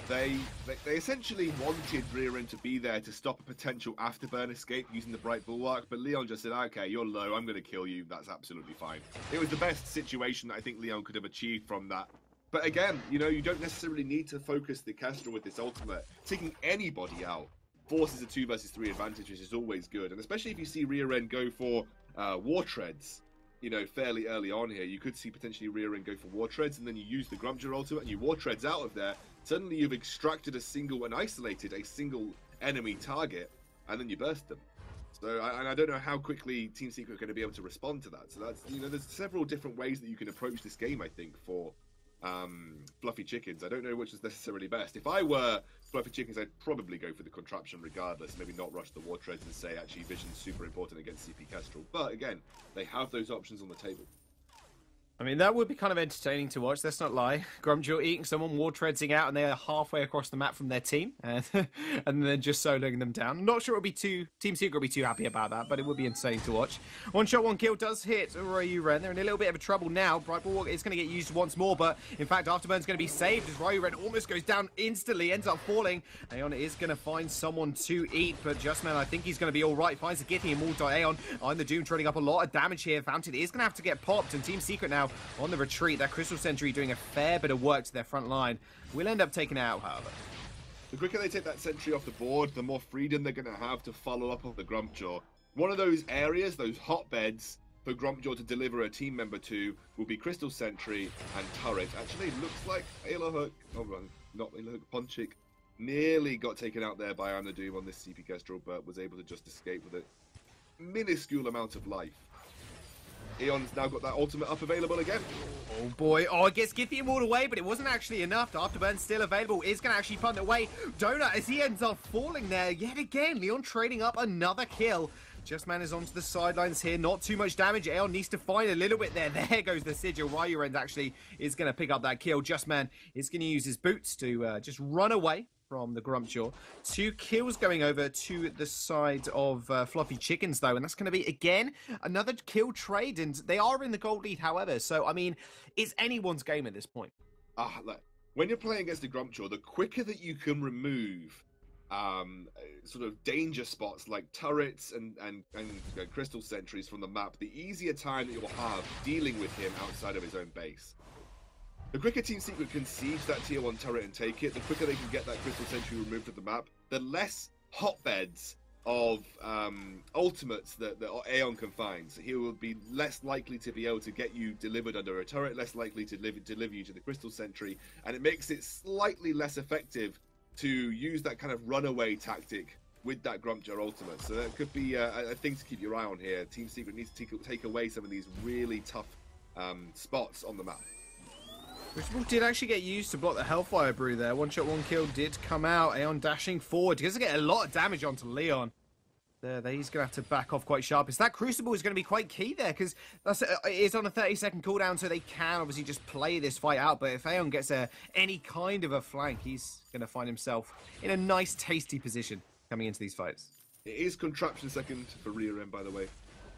They essentially wanted Ryuren to be there to stop a potential afterburn escape using the Bright Bulwark, but Leon just said, okay, you're low, I'm going to kill you, that's absolutely fine. It was the best situation that I think Leon could have achieved from that. But again, you don't necessarily need to focus the Kestrel with this ultimate. Taking anybody out forces a 2 versus 3 advantage, which is always good, and especially if you see Ryuren go for War Treads, fairly early on here, you could see potentially Ryuren go for War Treads, and then you use the Grumpjaw ultimate and you War Treads out of there. Suddenly you've extracted isolated a single enemy target, and then you burst them. So, I don't know how quickly Team Secret are going to be able to respond to that. So that's, there's several different ways that you can approach this game, I think, for Fluffy Chickens. I don't know which is necessarily best. If I were Fluffy Chickens, I'd probably go for the contraption regardless. Maybe not rush the War Treads and say, actually, Vision's super important against CP Kestrel. But again, they have those options on the table. I mean, that would be kind of entertaining to watch, let's not lie. Grumpjaw eating someone, War Treadsing out, and they are halfway across the map from their team, and then just soloing them down. I'm not sure Team Secret will be too happy about that, but it would be entertaining to watch. One shot, one kill does hit Ryuren. They're in a little bit of trouble now. Bright Bulwark is going to get used once more, but in fact, Afterburn's going to be saved as Ryuren almost goes down instantly, ends up falling. Aeon is going to find someone to eat, but Justman, I think he's going to be all right. Finds a Githy and multi Aeon. I'm the Doom trading up a lot of damage here. Fountain is going to have to get popped, and Team Secret now on the retreat. That Crystal Sentry doing a fair bit of work to their front line. Will end up taking it out, however. The quicker they take that Sentry off the board, the more freedom they're going to have to follow up on the Grumpjaw. One of those areas, those hotbeds for Grumpjaw to deliver a team member to, will be Crystal Sentry and Turret. Actually, it looks like Elohook, not Elohook, Ponchik, nearly got taken out there by I'm the Doom on this CP Kestrel, but was able to just escape with a minuscule amount of life. Eon's now got that ultimate up available again. Oh boy, it gets Githy him all the way, but it wasn't actually enough. Afterburn's still available, is going to actually punt it away. Donut, as he ends up falling there yet again. Leon trading up another kill. Justman is onto the sidelines here, not too much damage. Aeon needs to find a little bit there. There goes the Sigil. Ryuren actually is going to pick up that kill. Justman is going to use his boots to just run away from the Grumpjaw. 2 kills going over to the side of Fluffy Chickens, though, and that's going to be, again, another kill trade, and they are in the gold lead, however, so, I mean, it's anyone's game at this point. Look, when you're playing against the Grumpjaw, the quicker that you can remove sort of danger spots like turrets and crystal sentries from the map, the easier time that you'll have dealing with him outside of his own base. The quicker Team Secret can siege that tier 1 turret and take it, the quicker they can get that Crystal Sentry removed from the map, the less hotbeds of ultimates that Aeon can find. So he will be less likely to be able to get you delivered under a turret, less likely to deliver you to the Crystal Sentry, and it makes it slightly less effective to use that kind of runaway tactic with that Grumpjaw ultimate. So that could be a thing to keep your eye on here. Team Secret needs to take away some of these really tough spots on the map. Crucible did actually get used to block the Hellfire Brew there. One shot, one kill did come out. Aeon dashing forward. He does get a lot of damage onto Leon. There, he's going to have to back off quite sharp. That Crucible is going to be quite key there, because it's on a 30-second cooldown, so they can obviously just play this fight out. But if Aeon gets any kind of a flank, he's going to find himself in a nice, tasty position coming into these fights. It is contraption second for Ryuren, by the way.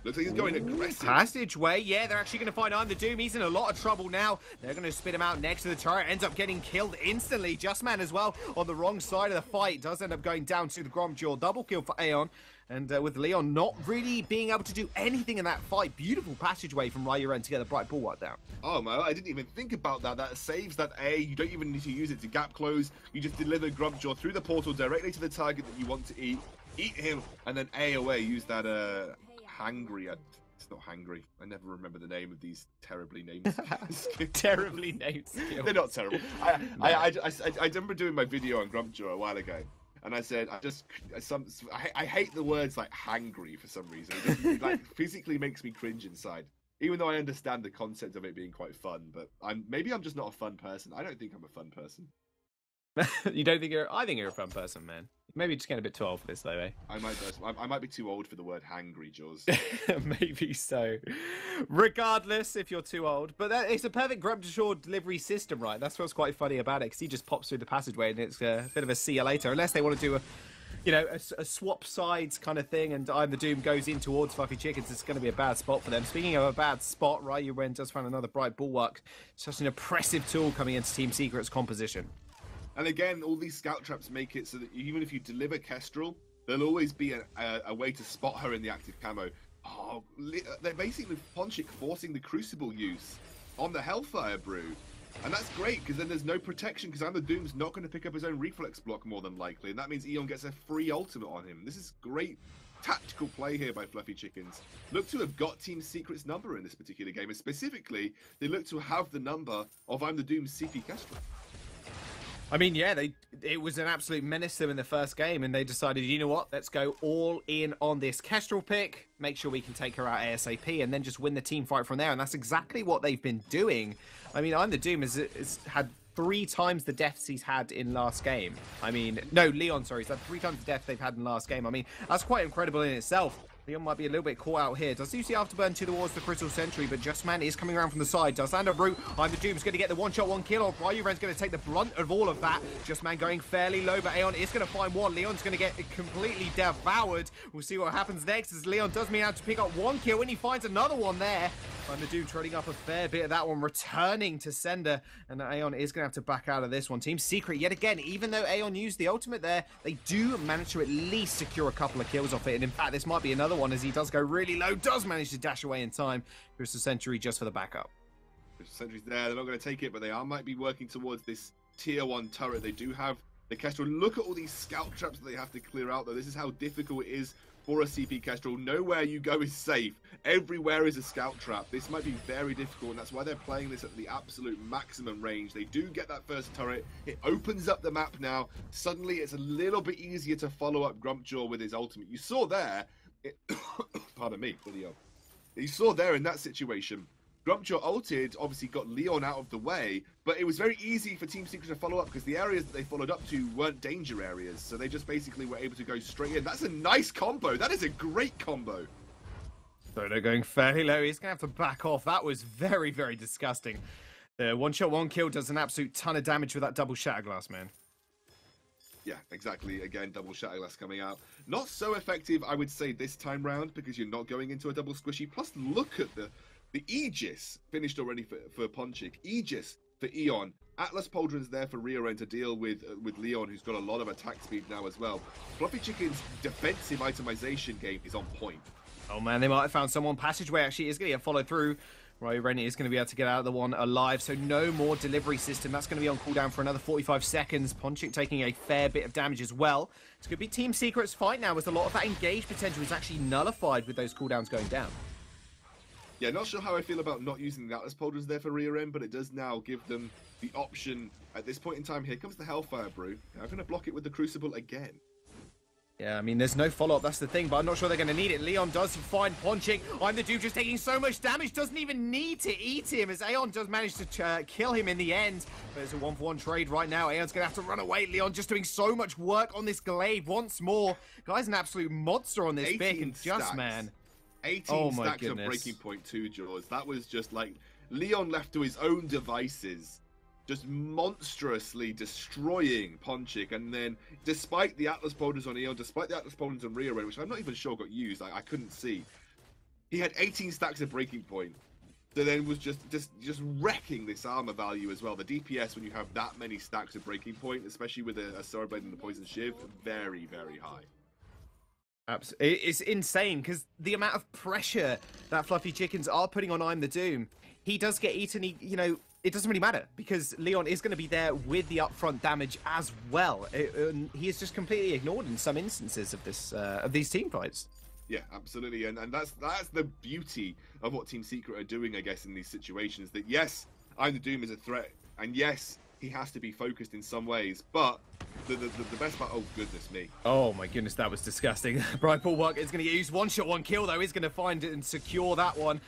Looks like he's going aggressive. Passageway, yeah, they're actually going to find I'm the Doom. He's in a lot of trouble now. They're going to spit him out next to the turret. Ends up getting killed instantly. Justman as well on the wrong side of the fight. Does end up going down to the Grumpjaw. Double kill for Aeon. And with Leon not really being able to do anything in that fight. Beautiful passageway from Ryuren to get the Bright Bulwark down. Oh, man, I didn't even think about that. That saves that A. You don't even need to use it to gap close. You just deliver Grumpjaw through the portal directly to the target that you want to eat. eat him, and then AOA use that hangry. It's not hangry. I never remember the name of these terribly named Terribly named skills. They're not terrible. I remember doing my video on Grumpjaw a while ago, and I said I hate the words like hangry for some reason. It just, like physically makes me cringe inside. Even though I understand the concept of it being quite fun, but maybe I'm just not a fun person. I don't think I'm a fun person. You don't think I think you're a fun person, man. Maybe just getting a bit too old for this, though, eh? I might be too old for the word hangry, Jaws. Maybe so. Regardless, if you're too old. But it's a perfect Grumpjaw delivery system, right? That's what's quite funny about it, because he just pops through the passageway, and it's a bit of a see you later. Unless they want to do a swap sides kind of thing, and I'm the Doom goes in towards Fluffy Chickens, it's going to be a bad spot for them. Speaking of a bad spot, right, you went just found another bright bulwark. Such an oppressive tool coming into Team Secret's composition. And again, all these scout traps make it so that even if you deliver Kestrel, there'll always be a way to spot her in the active camo. Oh, they're basically Ponchik forcing the Crucible use on the Hellfire Brew. And that's great, because then there's no protection, because I'm the Doom's not going to pick up his own reflex block more than likely, and that means Eon gets a free ultimate on him. This is great tactical play here by Fluffy Chickens. Look to have got Team Secret's number in this particular game, and specifically, they look to have the number of I'm the Doom's CP Kestrel. I mean, yeah, it was an absolute menace to them in the first game, and they decided, you know what, let's go all in on this Kestrel pick, make sure we can take her out ASAP, and then just win the team fight from there, and that's exactly what they've been doing. I mean, I'm the Doom has had 3 times the deaths he's had in last game. I mean, no, Leon, sorry, he's had 3 times the death they've had in last game. I mean, that's quite incredible in itself. Leon might be a little bit caught out here. Does see Afterburn towards the Crystal Sentry, but Just Man is coming around from the side. Does land a route. I'm the Doom's going to get the one-shot, one-kill. Ryuren's going to take the brunt of all of that. Just Man going fairly low, but Aeon is going to find one. Leon's going to get completely devoured. We'll see what happens next as Leon does mean out to pick up 1 kill when he finds another one there. I'm the Doom trading up a fair bit of that one, returning to sender, and Aeon is going to have to back out of this one. Team Secret, yet again, even though Aeon used the ultimate there, they do manage to at least secure a couple of kills off it, and in fact, this might be another one as he does go really low, does manage to dash away in time. Crystal Sentry just for the backup. Crystal Sentry's there, they're not going to take it, but they might be working towards this tier 1 turret. They do have the Kestrel. Look at all these scout traps that they have to clear out, though. This is how difficult it is for a CP Kestrel. Nowhere you go is safe. Everywhere is a scout trap. This might be very difficult, and that's why they're playing this at the absolute maximum range. They do get that first turret. It opens up the map now. Suddenly, it's a little bit easier to follow up Grumpjaw with his ultimate. You saw there, pardon me, video. You saw there in that situation, Grumpjaw ulted, obviously got Leon out of the way, but it was very easy for Team Secret to follow up because the areas that they followed up to weren't danger areas, so they just basically were able to go straight in. That's a nice combo. That is a great combo. So they're going fairly low. He's going to have to back off. That was very, very disgusting. The one-shot, one-kill does an absolute ton of damage with that double Shatterglass, man. Yeah, exactly. Again, double Shatterglass coming out. Not so effective, I would say, this time round, because you're not going into a double squishy. Plus, look at the Aegis finished already for Ponchik. Aegis for Eon. Atlas Pauldron's there for Rioren to deal with Leon, who's got a lot of attack speed now as well. Fluffy Chicken's defensive itemization game is on point. Oh man, they might have found someone. Passageway actually is going to get followed through. Rioren is going to be able to get out of the one alive, so no more delivery system. That's going to be on cooldown for another 45 seconds. Ponchik taking a fair bit of damage as well. It's going to be Team Secret's fight now, as a lot of that engaged potential is actually nullified with those cooldowns going down. Yeah, not sure how I feel about not using the Atlas Pauldrons there for rear end, but it does now give them the option at this point in time. Here comes the Hellfire Brew. Now I'm going to block it with the Crucible again. Yeah, I mean, there's no follow-up, that's the thing, but I'm not sure they're going to need it. Leon does find Ponchik. I'm the Dude just taking so much damage, doesn't even need to eat him, as Aeon does manage to kill him in the end. But it's a 1-for-1 trade right now. Aeon's going to have to run away. Leon just doing so much work on this glaive once more. Guy's an absolute monster on this pick, and just, man. 18 stacks of breaking point 2, Jaws. That was just like Leon left to his own devices, just monstrously destroying Ponchik. And then, despite the Atlas Pauldrons on Eon, despite the Atlas Pauldrons on Rioren, which I'm not even sure got used, I couldn't see, he had 18 stacks of breaking point. So then was just wrecking this armor value as well. The DPS, when you have that many stacks of breaking point, especially with a Sword Blade and the Poison Shiv, very, very high. Absolutely. It's insane because the amount of pressure that Fluffy Chickens are putting on I'm the Doom. He does get eaten. it doesn't really matter because Leon is going to be there with the upfront damage as well. He is just completely ignored in some instances of this of these team fights. Yeah, absolutely, and that's the beauty of what Team Secret are doing, I guess, in these situations. That yes, I'm the Doom is a threat, and yes, he has to be focused in some ways, but the best part, oh goodness me. Oh my goodness, that was disgusting. Bright Bulwark is going to get used. One shot, one kill though. He's going to find it and secure that one.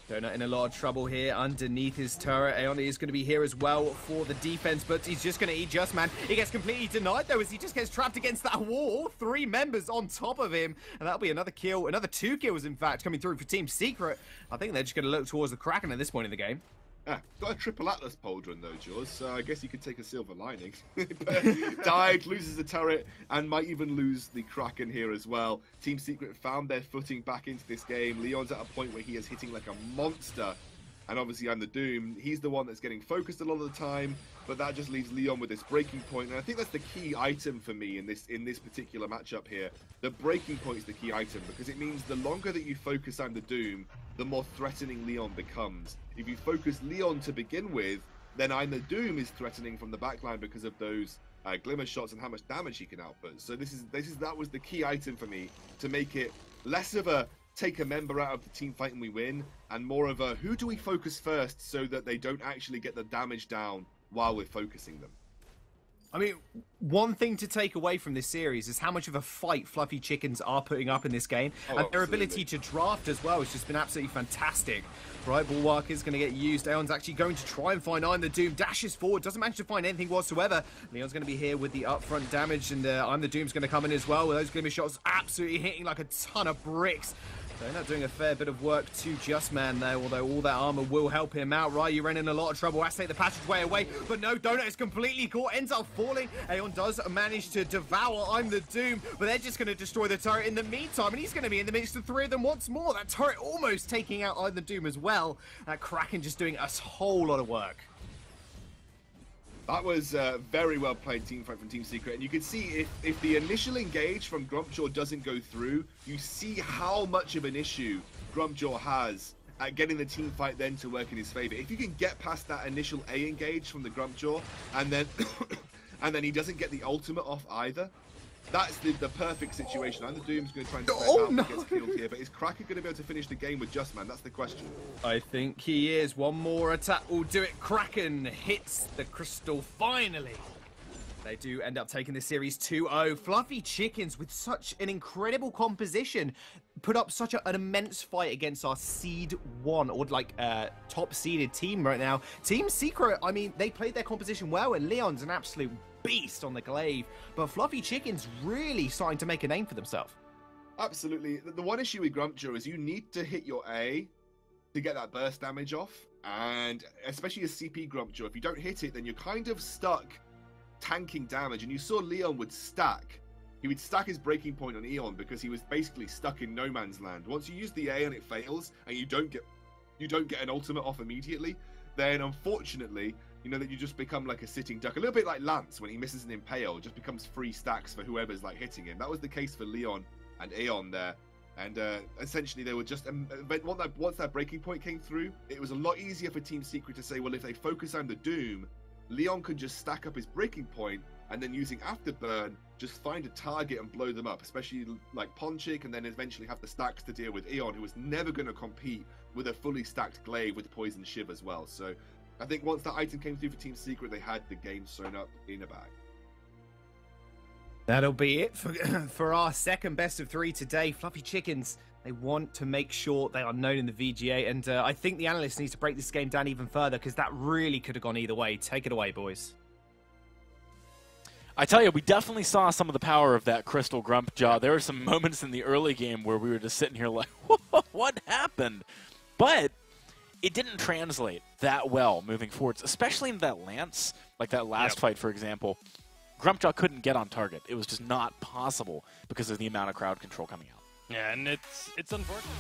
Donut in a lot of trouble here underneath his turret. Aeon is going to be here as well for the defense, but he's just going to eat Just Man. He gets completely denied though as he just gets trapped against that wall. 3 members on top of him, and that'll be another kill, another 2 kills in fact coming through for Team Secret. I think they're just going to look towards the Kraken at this point in the game. Got a triple Atlas pauldron though, Jaws, so I guess you could take a silver lining. Died, loses the turret, and might even lose the Kraken here as well. Team Secret found their footing back into this game. Leon's at a point where he is hitting like a monster, and obviously I'm the Doom. He's the one that's getting focused a lot of the time, but that just leaves Leon with this breaking point, and I think that's the key item for me in this particular matchup here. The breaking point is the key item, because it means the longer that you focus I'm the Doom, the more threatening Leon becomes. If you focus Leon to begin with, then I'm the Doom is threatening from the backline because of those glimmer shots and how much damage he can output. So that was the key item for me to make it less of a take a member out of the team fight and we win, and more of a who do we focus first so that they don't actually get the damage down while we're focusing them. I mean, one thing to take away from this series is how much of a fight Fluffy Chickens are putting up in this game. And their ability to draft as well has just been absolutely fantastic. Right, Bulwark is going to get used. Aeon's actually going to try and find I'm the Doom. Dashes forward, doesn't manage to find anything whatsoever. Leon's going to be here with the upfront damage, and I'm the Doom's going to come in as well with those glimmer shots absolutely hitting like a ton of bricks. They're not doing a fair bit of work to Just Man there, although all that armor will help him out. Right, you ran in a lot of trouble. Has to take the passageway away, but no, Donut is completely caught, ends up falling. Aeon does manage to devour I'm the Doom, but they're just going to destroy the turret in the meantime, and he's going to be in the midst of 3 of them once more. That turret almost taking out I'm the Doom as well. That Kraken just doing a whole lot of work. That was a very well played team fight from Team Secret, and you can see if the initial engage from Grumpjaw doesn't go through, you see how much of an issue Grumpjaw has at getting the team fight then to work in his favor. If you can get past that initial A engage from the Grumpjaw, and then and then he doesn't get the ultimate off either, that's the perfect situation. And the Doom's going to try and step out and gets killed here, but is Kraken going to be able to finish the game with Just Man? That's the question. I think he is. One more attack will do it. Kraken hits the crystal finally. They do end up taking the series 2-0. Fluffy Chickens, with such an incredible composition, put up such an immense fight against our seed 1, or like top seeded team right now. Team Secret, I mean, they played their composition well, and Leon's an absolute beast on the glaive, but Fluffy Chicken's really starting to make a name for themselves. Absolutely. The one issue with Grumpjaw is you need to hit your A to get that burst damage off, and especially a CP Grumpjaw, if you don't hit it, then you're kind of stuck tanking damage. And you saw Leon would stack. He would stack his breaking point on Eon because he was basically stuck in no man's land. Once you use the A and it fails, and you don't get an ultimate off immediately, then unfortunately, you know that you just become like a sitting duck. A little bit like Lance when he misses an impale, it just becomes free stacks for whoever's like hitting him. That was the case for Leon and Aeon there. And essentially they were just, once that breaking point came through, it was a lot easier for Team Secret to say, well, if they focus on the Doom, Leon could just stack up his breaking point, and then using Afterburn, just find a target and blow them up, especially like Ponchik, and then eventually have the stacks to deal with Eon, who was never going to compete with a fully stacked glaive with Poison Shiv as well. So I think once that item came through for Team Secret, they had the game sewn up in a bag. That'll be it for our second best of 3 today. Fluffy Chickens, they want to make sure they are known in the VGA, and I think the analysts need to break this game down even further, because that really could have gone either way. Take it away, boys. I tell you, we definitely saw some of the power of that Crystal Grumpjaw. There were some moments in the early game where we were just sitting here like, what happened? But it didn't translate that well moving forwards, especially in that Lance, like that last fight, for example. Grumpjaw couldn't get on target. It was just not possible because of the amount of crowd control coming out. Yeah, and it's unfortunate.